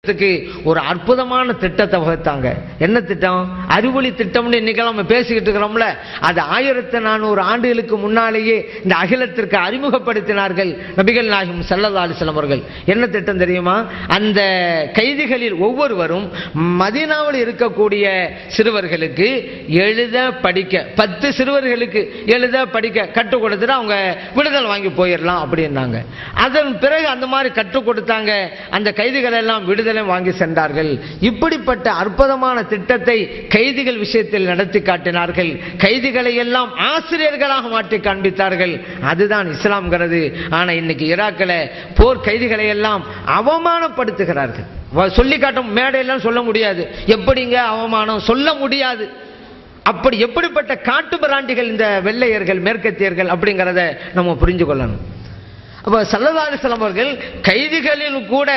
ஒரு அற்புதமான திட்டத்தை வகுத்தாங்க. என்ன திட்டம்? அறிவொளி திட்டம்னு இன்னைக்கு நம்ம பேசிக்கிட்டு இருக்கிறோம்ல, அது 1400 ஆண்டுகளுக்கு முன்னாலேயே இந்த அகிலத்திற்கு அறிமுகப்படுத்தினார்கள் நபிகள் நாயகம் ஸல்லல்லாஹு அலைஹி வஸல்லம் அவர்கள். என்ன திட்டம் தெரியுமா? அந்த கைதிகளில் ஒவ்வொருவரும் மதீனாவில் இருக்கக்கூடிய சிறுவர்களுக்கு எழுத படிக்க 10 சிறுவர்களுக்கு எழுத படிக்க கற்றுக் கொடுத்துட்டு அவங்க விடுதலை வாங்கி போயிடலாம் அப்படின்னாங்க. அதன் பிறகு அந்த மாதிரி கற்றுக் கொடுத்தாங்க. அந்த கைதிகள் எல்லாம் விடுதலை வாங்கி சென்றார்கள். இப்படிப்பட்ட அற்புதமான திட்டத்தை கைதிகள் விஷயத்தில் நடத்தி காட்டினார்கள். கைதிகளை எல்லாம் ஆசிரியர்களாக மாற்றி காண்பித்தார்கள். அதுதான் இஸ்லாம்ங்கிறது. ஆனா இன்னைக்கு ஈராக்கில் போர் கைதிகளை எல்லாம் அவமானப்படுத்துகிறார்கள். சொல்லி காட்டும் மேடையெல்லாம் சொல்ல முடியாது. எப்படிங்க அவமானம் சொல்ல முடியாது. அப்படி எப்படிப்பட்ட காட்டு பிராண்டிகள் இந்த வெள்ளையர்கள் மேற்கத்தியர்கள் அப்படிங்கிறத நம்ம புரிஞ்சு கொள்ளணும். அப்ப ஸல்லல்லாஹு அலைஹி வஸல்லம் அவர்கள் கைதிகளில் கூட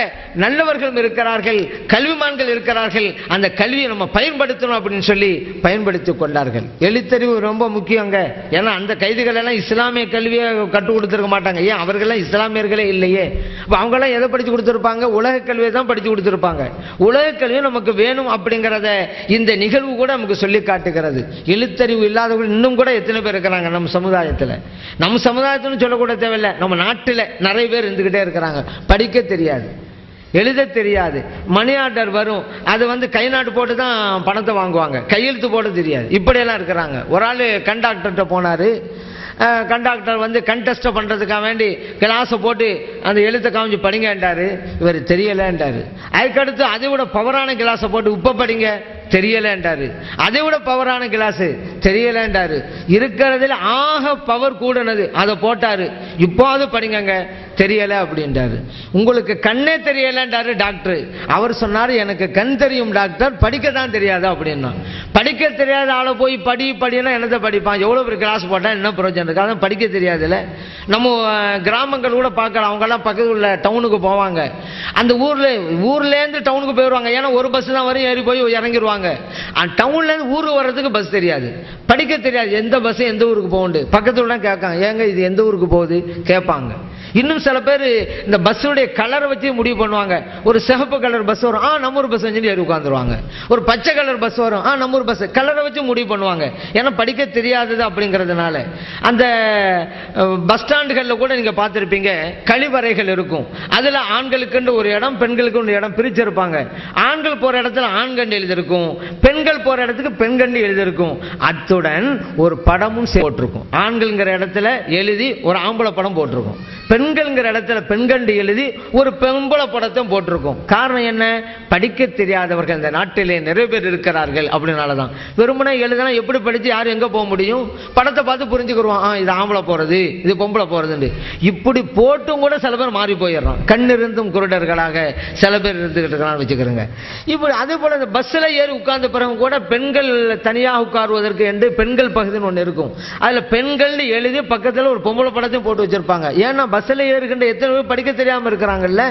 நல்லவர்கள் இருக்கிறார்கள், கல்விமான்கள் இருக்கிறார்கள். அந்த கல்வியை நம்ம பயன்படுத்தணும் அப்படின்னு சொல்லி பயன்படுத்தி கொண்டார்கள். எழுத்தறிவு ரொம்ப முக்கியங்க. ஏன்னா அந்த கைதிகள் எல்லாம் இஸ்லாமிய கல்வியை கற்றுக் கொடுத்துருக்க மாட்டாங்க. ஏன்? அவர்களெல்லாம் இஸ்லாமியர்களே இல்லையே. அப்ப அவங்க எல்லாம் எதை படிச்சு கொடுத்துருப்பாங்க? உலக கல்வியை தான் படிச்சு கொடுத்துருப்பாங்க. உலக கல்வி நமக்கு வேணும் அப்படிங்கிறத இந்த நிகழ்வு கூட நமக்கு சொல்லி காட்டுகிறது. எழுத்தறிவு இல்லாதவர்கள் இன்னும் கூட எத்தனை பேர் இருக்கிறாங்க நம்ம சமுதாயத்தில். நம்ம சமுதாயத்துன்னு சொல்லக்கூட தேவையில்லை, நம்ம நாட்டில் நிறைய பேர் இருந்துகிட்டே இருக்கிறாங்க. படிக்க தெரியாது, எழுத தெரியாது. மணி ஆர்டர் வரும், அது கை நாட்டு போட்டு தான் பணத்தை வாங்குவாங்க, கையெழுத்து போட தெரியாது. இப்படியெல்லாம் இருக்கிறாங்க. ஒரு ஆள் கண்டாக்டர்கிட்ட போனாரு. கண்டாக்டர் கண்டெஸ்ட் பண்றதுக்காக வேண்டி கிளாஸை போட்டு அந்த எழுத்தை காமிச்சு படிங்கன்றாரு. இவர் தெரியலன்றாரு. அதுக்கடுத்து அதை விட பவரான கிளாஸை போட்டு உப்ப படிங்க, தெரியலன்றாரு. அதை விட பவரான கிளாஸ் தெரியலன்றாரு. இருக்கிறதுல ஆக பவர் கூடனது அதை போட்டாரு. இப்போது படிங்க, தெரியல அப்படின்றாரு. உங்களுக்கு கண்ணே தெரியலன்றாரு டாக்டர். அவர் சொன்னாரு, எனக்கு கண் தெரியும் டாக்டர், படிக்க தான் தெரியாது அப்படின்னா. படிக்க தெரியாத ஆளை போய் படினா என்னத்தை படிப்பான்? எவ்வளவு பேர் கிளாஸ் போட்டா என்ன பிரயோஜனம் இருக்கு? அதான் படிக்க தெரியாதுல்ல. நம்ம கிராமங்கள் கூட பார்க்கலாம். அவங்க எல்லாம் பக்கத்தில் உள்ள டவுனுக்கு போவாங்க. அந்த ஊர்ல இருந்து டவுனுக்கு போயிடுவாங்க. ஏன்னா ஒரு பஸ் தான் வரும், ஏறி போய் இறங்கிடுவாங்க. டவுன்ல இருந்து ஊருக்கு வர்றதுக்கு பஸ் தெரியாது, படிக்க தெரியாது. எந்த பஸ் எந்த ஊருக்கு போகுது பக்கத்துல கேட்காங்க, ஏங்க இது எந்த ஊருக்கு போகுது கேட்பாங்க. இன்னும் சில பேர் இந்த பஸ்ஸுடைய கலரை வச்சு முடிவு பண்ணுவாங்க. ஒரு சிவப்பு கலர் பஸ் வரும், நம்ம ஒரு பஸ் வச்சு ஏறி உட்காந்துருவாங்க. ஒரு பச்சை கலர் பஸ் வரும், நம்ம ஒரு பஸ், கலரை வச்சு முடிவு பண்ணுவாங்க. ஏன்னா படிக்க தெரியாதது அப்படிங்கிறதுனால. அந்த பஸ் ஸ்டாண்டுகளில் கூட நீங்க பார்த்துருப்பீங்க, கழிவறைகள் இருக்கும். அதுல ஆண்களுக்கு ஒரு இடம், பெண்களுக்கு ஒரு இடம் பிரிச்சிருப்பாங்க. ஆண்கள் போற இடத்துல ஆண்கண்டு எழுதிருக்கும், பெண்கள் போற இடத்துக்கு பெண்கண்டு எழுதிருக்கும். அத்துடன் ஒரு படமும் போட்டிருக்கும். ஆண்கள்ங்கிற இடத்துல எழுதி ஒரு ஆம்பளை படம் போட்டிருக்கும், பெண்கள்ங்கிற இடத்துல பெண்கண்டு எழுதி ஒரு பெண்புல படத்தை போட்டிருக்கும். காரணம் என்ன? படிக்க தெரியாதவர்கள் இந்த நாட்டிலே நிறைய பேர் இருக்கிறார்கள். அப்படினாலதான். வெறுமனே எழுதுனா எப்படி படிச்சு யாரும் எங்க போக முடியும்? படத்தை பார்த்து புரிஞ்சுக்கிறோம், இது ஆம்பளை போறது, இது பொம்பளை போறது. இப்படி போட்டும் கூட சில பேர் மாறி போயிடுறான். கண்ணிருந்தும் குருடர்களாக சில பேர் இருந்துகிட்டு இருக்கான்னு வச்சுக்கிறோங்க. இப்படி அதே போல இந்த பஸ்ல ஏறி உட்கார்ந்த பிறகு கூட பெண்கள் தனியாக உட்காருவதற்கு என்று பெண்கள் பகுதின்னு ஒன்று இருக்கும். அதுல பெண்கள் எழுதி பக்கத்துல ஒரு பொம்பளை படத்தையும் போட்டு வச்சிருப்பாங்க. ஏன்னா பஸ்ல ஏறுகின்ற எத்தனை பேர் படிக்க தெரியாம இருக்கிறாங்கல்ல,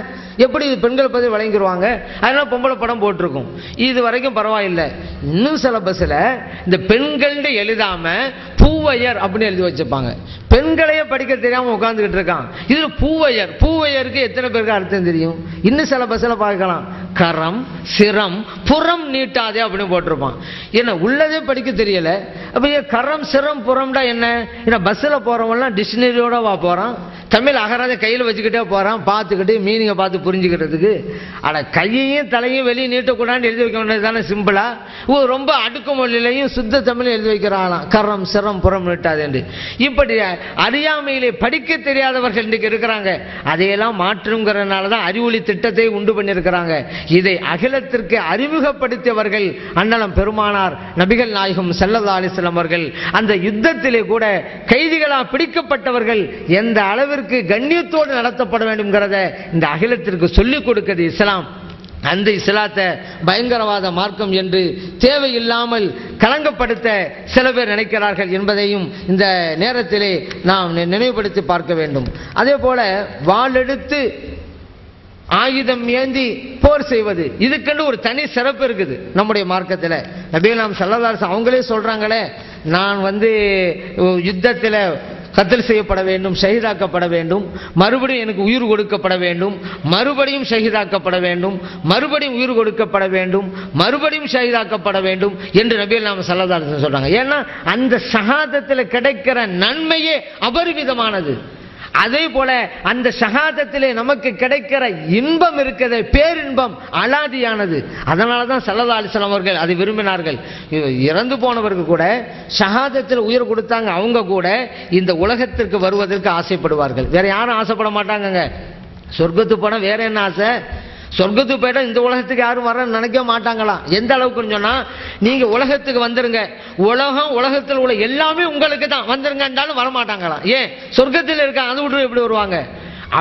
எப்படி பெண்கள் பத்தி வழங்கிடுவாங்க. அதனால பொம்பளை படம் போட்டிருக்கும். இது வரைக்கும் பரவாயில்லை. இன்னும் சில பஸ்ல இந்த பெண்கள் எழுதாம பூவையர் அப்படின்னு எழுதி வச்சிருப்பாங்க. பெண்களையே படிக்க தெரியாம உட்கார்ந்துகிட்டு இருக்கான். இது பூவையர். பூவையருக்கு எத்தனை பேருக்கு அர்த்தம் தெரியும்? இன்னும் சில பஸ்ல பார்க்கலாம், கரம் சிரம் புறம் நீட்டாதே அப்படின்னு போட்டிருப்பான். என்ன உள்ளதே படிக்க தெரியல. அப்ப கரம் சிரம் புறம்டா என்ன? ஏன்னா பஸ்ல போறவங்கலாம் டிக்ஷனரியோட போறான், தமிழ் அகராஜ கையில் வச்சுக்கிட்டே போறான், பார்த்துக்கிட்டு மீனிங்கை பார்த்து புரிஞ்சுக்கிறதுக்கு. ஆனா கையையும் தலையும் வெளியே நீட்டக்கூடாது எழுதி வைக்க வேண்டியது தானே சிம்பிளா. ரொம்ப அடுக்குமொழியிலையும் சுத்த தமிழ் எழுதி வைக்கிறாங்களாம், கரம் சிரம் புறம் நீட்டாது என்று. இப்படி அறியாமையிலே படிக்க தெரியாதவர்கள் இன்றைக்கு இருக்கிறாங்க. அதையெல்லாம் மாற்றுங்கிறதுனாலதான் அறிவொளி திட்டத்தை உண்டு பண்ணியிருக்கிறாங்க. இதை அகிலத்திற்கு அறிமுகப்படுத்தியவர்கள் அண்ணலம் பெருமானார் நபிகள் நாயகம் ஸல்லல்லாஹு அலைஹி வஸல்லம் அவர்கள். அந்த யுத்தத்திலே கூட கைதிகளாக பிடிக்கப்பட்டவர்கள் எந்த அளவிற்கு கண்ணியத்தோடு நடத்தப்பட வேண்டும்ங்கிறத இந்த அகிலத்திற்கு சொல்லிக் கொடுக்கிறது இஸ்லாம். அந்த இஸ்லாத்தை பயங்கரவாத மார்க்கம் என்று தேவையில்லாமல் களங்கப்படுத்த சில பேர் நினைக்கிறார்கள் என்பதையும் இந்த நேரத்திலே நாம் நினைவுபடுத்தி பார்க்க வேண்டும். அதே போல வாளெடுத்து ஆயுதம் ஏந்தி போர் செய்வது, இதுக்கென்று ஒரு தனி சிறப்பு இருக்குது நம்முடைய மார்க்கத்தில். நபிகள் நாயகம் ஸல்லல்லாஹு அலைஹி வஸல்லம் அவங்களே சொல்றாங்களே, நான் யுத்தத்தில் கத்தல் செய்யப்பட வேண்டும், ஷஹீதாக்கப்பட வேண்டும், மறுபடியும் எனக்கு உயிர் கொடுக்கப்பட வேண்டும், மறுபடியும் ஷஹீதாக்கப்பட வேண்டும், மறுபடியும் உயிர் கொடுக்கப்பட வேண்டும், மறுபடியும் ஷஹீதாக்கப்பட வேண்டும் என்று நபிகள் நாயகம் ஸல்லல்லாஹு அலைஹி வஸல்லம் சொல்றாங்க. ஏன்னா அந்த ஷஹாதத்தில் கிடைக்கிற நன்மையே அபரிமிதமானது. அதே போல அந்த ஷஹாதத்திலே நமக்கு கிடைக்கிற இன்பம் இருக்கிறது, பேரின்பம் அலாதியானது. அதனால தான் ஸல்லல்லாஹு அலைஹி வஸல்லம் அவர்கள் அதை விரும்பினார்கள். இறந்து போனவர்கள் கூட ஷஹாதத்தில் உயிர் கொடுத்தாங்க. அவங்க கூட இந்த உலகத்திற்கு வருவதற்கு ஆசைப்படுவார்கள். வேற யாரும் ஆசைப்பட மாட்டாங்க. சொர்க்கத்துக்கு போனால் வேற என்ன ஆசை? சொர்க்கத்துக்கு போயிட்டா இந்த உலகத்துக்கு யாரும் வர நினைக்க மாட்டாங்களாம். எந்த அளவுக்குன்னு சொன்னா, நீங்க உலகத்துக்கு வந்துருங்க, உலகத்தில் உள்ள எல்லாமே உங்களுக்கு தான், வந்துருங்க என்றாலும் வரமாட்டாங்களாம். ஏன்? சொர்க்கத்தில் இருக்காங்க, அது விட்டு எப்படி வருவாங்க?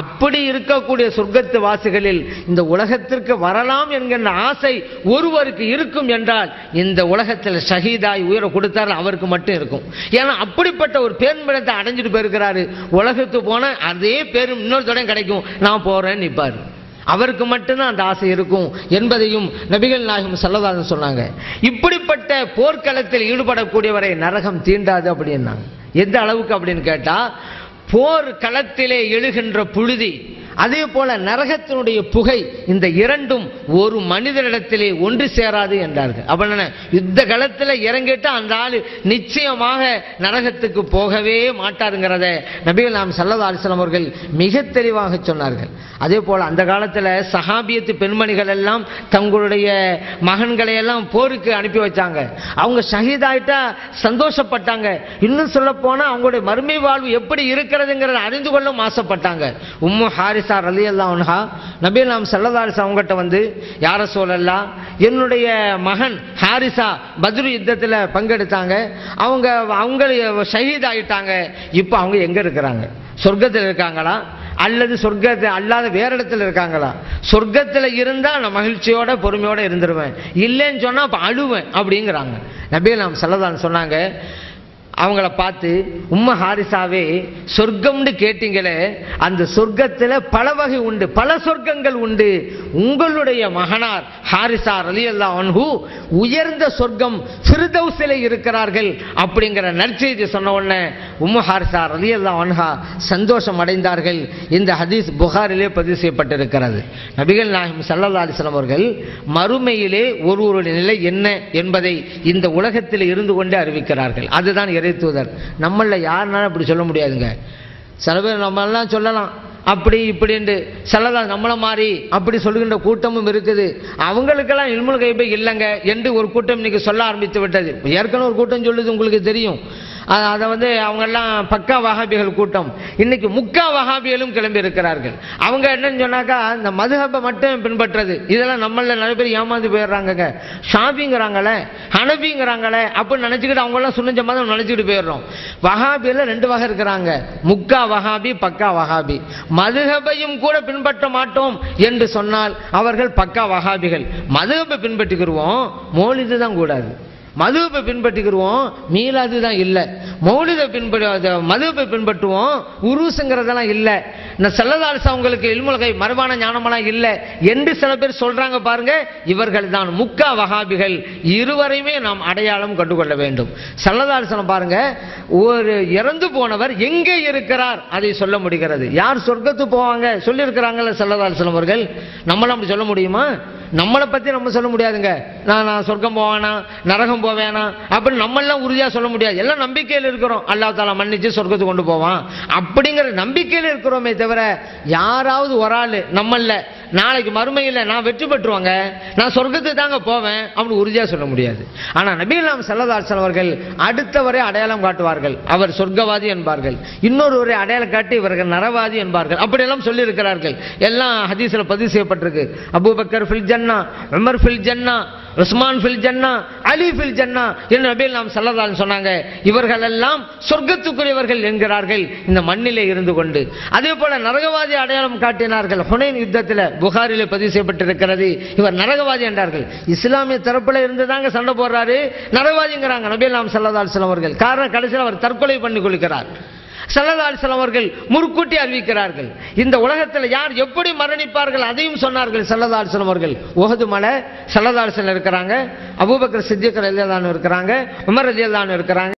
அப்படி இருக்கக்கூடிய சொர்க்கத்து வாசிகளில் இந்த உலகத்திற்கு வரலாம் என்கின்ற ஆசை ஒருவருக்கு இருக்கும் என்றால் இந்த உலகத்தில் ஷஹீதாய் உயிரை கொடுத்தாரு அவருக்கு மட்டும் இருக்கும். ஏன்னா அப்படிப்பட்ட ஒரு பேர்மிடத்தை அடைஞ்சிட்டு போயிருக்கிறாரு. உலகத்துக்கு போன அதே பேரும் இன்னொரு தடவை கிடைக்கும், நான் போறேன்னு நிற்பாரு. அவருக்கு மட்டும்தான் அந்த ஆசை இருக்கும் என்பதையும் நபிகள் நாயகம் ஸல்லல்லாஹு அலைஹி வஸல்லம் சொன்னாங்க. இப்படிப்பட்ட போர்க்களத்தில் ஈடுபடக்கூடியவரை நரகம் தீண்டாது அப்படின்னாங்க. எந்த அளவுக்கு அப்படின்னு கேட்டா, போர் களத்திலே எழுகின்ற புழுதி, அதே போல நரகத்தினுடைய புகை, இந்த இரண்டும் ஒரு மனிதனிடத்திலே ஒன்று சேராது என்றார்கள். அப்படின்னா யுத்த களத்தில் இறங்கிட்டு அந்த ஆள் நிச்சயமாக நரகத்துக்கு போகவே மாட்டாருங்கிறத நபிகள் நாயகம் ஸல்லல்லாஹு அலைஹி வஸல்லம் அவர்கள் மிக தெளிவாக சொன்னார்கள். அதே போல அந்த காலத்தில் சஹாபியத்து பெண்மணிகள் எல்லாம் தங்களுடைய மகன்களை எல்லாம் போருக்கு அனுப்பி வச்சாங்க. அவங்க ஷஹீதாயிட்டா சந்தோஷப்பட்டாங்க. இன்னும் சொல்ல போனா அவங்களுடைய மறுமை வாழ்வு எப்படி இருக்கிறதுங்கிறத அறிந்து கொள்ளும் ஆசைப்பட்டாங்க. உம்மு ஹாரிஸா ரலியல்லாஹு அன்ஹா நபிகள் நாயகம் ஸல்லல்லாஹு அலைஹி வஸல்லம் அவங்ககிட்ட வந்து, யா ரசூலல்லாஹ், என்னுடைய மகன் ஹாரிஸா பத்ரு யுத்தத்தில் பங்கெடுத்தாங்க, அவங்க ஷஹீத் ஆயிட்டாங்க, இப்போ அவங்க எங்க இருக்கிறாங்க? சொர்க்கத்தில் இருக்காங்களா அல்லது சொர்க்கத்தில் அல்லாத வேற இடத்துல இருக்காங்களா? சொர்க்கத்தில் இருந்தா நான் மகிழ்ச்சியோட பொறுமையோட இருந்துருவேன், இல்லைன்னு சொன்னா அப்ப அழுவேன் அப்படிங்கிறாங்க. நபிகள் நாயகம் ஸல்லல்லாஹு அலைஹி வஸல்லம் சொன்னாங்க, அவங்கள பார்த்து, உம்ம ஹாரிசாவே, சொர்க்கம்னு கேட்டீங்களே, அந்த சொர்க்கத்தில் பல வகை உண்டு, பல சொர்க்கங்கள் உண்டு. உங்களுடைய மகனார் ஹாரிசா ரலியல்லாஹு அன்ஹு உயர்ந்த சொர்க்கம் ஃபிர்தௌஸிலே இருக்கிறார்கள் அப்படிங்கிற நற்செய்தி சொன்ன உடனே உம்மு ஹாரிசா ரலியல்லாஹு அன்ஹா சந்தோஷம் அடைந்தார்கள். இந்த ஹதீஸ் புகாரிலே பதிவு செய்யப்பட்டிருக்கிறது. நபிகள் நாயகம் ஸல்லல்லாஹு அலைஹி வஸல்லம் அவர்கள் மறுமையிலே ஒருவருடைய நிலை என்ன என்பதை இந்த உலகத்தில் இருந்து கொண்டு அறிவிக்கிறார்கள். அதுதான் தூதர். நம்மள யாருனாலும் அப்படி சொல்ல முடியாதுங்க. சில பேர் நம்மளாம் சொல்லலாம் அப்படி இப்படின்னு, சிலதான் நம்மள மாதிரி அப்படி சொல்லுகின்ற கூட்டமும் இருக்குது. அவங்களுக்கெல்லாம் இல்முல் கைபே இல்லைங்க என்று ஒரு கூட்டம் இன்னைக்கு சொல்ல ஆரம்பித்து விட்டது. ஏற்கனவே ஒரு கூட்டம் சொல்லுது, உங்களுக்கு தெரியும். அதை அவங்கெல்லாம் பக்கா வஹாபிகள் கூட்டம். இன்னைக்கு முக்கா வஹாபிகளும் கிளம்பி இருக்கிறார்கள். அவங்க என்னன்னு சொன்னாக்கா, இந்த மதுஹபை மட்டும் பின்பற்றது. இதெல்லாம் நம்மள நிறைய பேர் ஏமாந்து போயிடுறாங்க. ஷாஃபிங்கிறாங்களே, ஹனபிங்கிறாங்களே அப்படின்னு நினைச்சுக்கிட்டு அவங்கெல்லாம் சுன்னத் ஜமாத் நினைச்சுக்கிட்டு போயிடுறோம். வஹாபியில ரெண்டு வகை இருக்கிறாங்க, முக்கா வஹாபி, பக்கா வஹாபி. மதுஹபையும் கூட பின்பற்ற மாட்டோம் என்று சொன்னால் அவர்கள் பக்கா வஹாபிகள். மதுஹபை பின்பற்றிக்கிறோம், மௌலிது தான் கூடாது. மதுவை பின்பற்றிக்கிறோம், மீலாது தான் இல்லை. மௌலிதை மதுவை பின்பற்றுவோம், உருசுங்கிறதெல்லாம் இல்லை. இந்த ஸல்லல்லாஹு அலைஹி வஸல்லம் அவங்களுக்கு இல்முல் கைப் மர்வான ஞானமெல்லாம் இல்லை என்று சில பேர் சொல்றாங்க பாருங்க. இவர்கள் தான் முக்கா வஹாபிகள். இருவரையுமே நாம் அடையாளம் கண்டுகொள்ள வேண்டும். ஸல்லல்லாஹு அலைஹி வஸல்லம் பாருங்க, ஒரு இறந்து போனவர் எங்கே இருக்கிறார் அதை சொல்ல முடிகிறது. யார் சொர்க்கத்துக்கு போவாங்க சொல்லி இருக்கிறாங்கல்ல ஸல்லல்லாஹு அலைஹி வஸல்லம் அவர்கள். நம்மளாம் அப்படி சொல்ல முடியுமா? நம்மளை பற்றி நம்ம சொல்ல முடியாதுங்க. நான் சொர்க்கம் போவேனா நரகம் போவேனா அப்படின்னு நம்மளாம் உறுதியாக சொல்ல முடியாது. எல்லாம் நம்பிக்கையில் இருக்கிறோம், அல்லாஹ் தஆலா மன்னிச்சு சொர்க்கத்துக்கு கொண்டு போவான் அப்படிங்கிற நம்பிக்கையில் இருக்கிறோமே தவிர, யாராவது ஒரு ஆள் நம்மள நாளைக்கு மறுமையில் நான் வெற்றி பெற்றுவாங்க, நான் சொர்க்கத்துக்கு தாங்க போவேன் அப்படின்னு உறுதியாக சொல்ல முடியாது. ஆனால் நபிகள் நாயகம் ஸல்லல்லாஹு அலைஹி வஸல்லம் அவர்கள் அடுத்தவரை அடையாளம் காட்டுவார்கள். அவர் சொர்க்கவாதி என்பார்கள், இன்னொருவரை அடையாளம் காட்டி இவர்கள் நரவாதி என்பார்கள். அப்படியெல்லாம் சொல்லி இருக்கிறார்கள். எல்லாம் ஹதீஸில் பதிவு செய்யப்பட்டிருக்கு. அபூபக்கர் ஃபில் ஜன்னா, உமர் ஃபில் ஜன்னா, உஸ்மான் ஃபில் ஜன்னா, அலி ஃபில் ஜன்னா என்று நபிகள் நாயகம் ஸல்லல்லாஹு அலைஹி வஸல்லம் சொன்னாங்க. இவர்கள் எல்லாம் சொர்க்கத்துக்குரியவர்கள் என்கிறார்கள் இந்த மண்ணிலே இருந்து கொண்டு. அதே போல நரகவாதி அடையாளம் காட்டினார்கள். ஹுனைன் யுத்தத்தில் புகாரிலே பதிவு செய்யப்பட்டிருக்கிறது. இவர் நரகவாதி என்றார்கள். இஸ்லாமிய தரப்புல இருந்துதாங்க சண்டை போடுறாரு, நரகவாதிங்கிறாங்க நபிகள் நாயகம் ஸல்லல்லாஹு அலைஹி வஸல்லம் அவர்கள். காரணம், கடைசியில் அவர் தற்கொலை பண்ணி கொள்கிறார். ஸல்லல்லாஹு அலைஹி வஸல்லம் அவர்கள் முற்கூட்டி அறிவிக்கிறார்கள். இந்த உலகத்தில் யார் எப்படி மரணிப்பார்கள் அதையும் சொன்னார்கள் ஸல்லல்லாஹு அலைஹி வஸல்லம் அவர்கள். உஹது மலை ஸல்லல்லாஹு அலைஹி வஸல்லம் இருக்கிறாங்க, அபூபக்கர் சித்திக் ரலியல்லாஹு அன்ஹு இருக்கிறாங்க, உமர் ரலியல்லாஹு அன்ஹு இருக்கிறாங்க.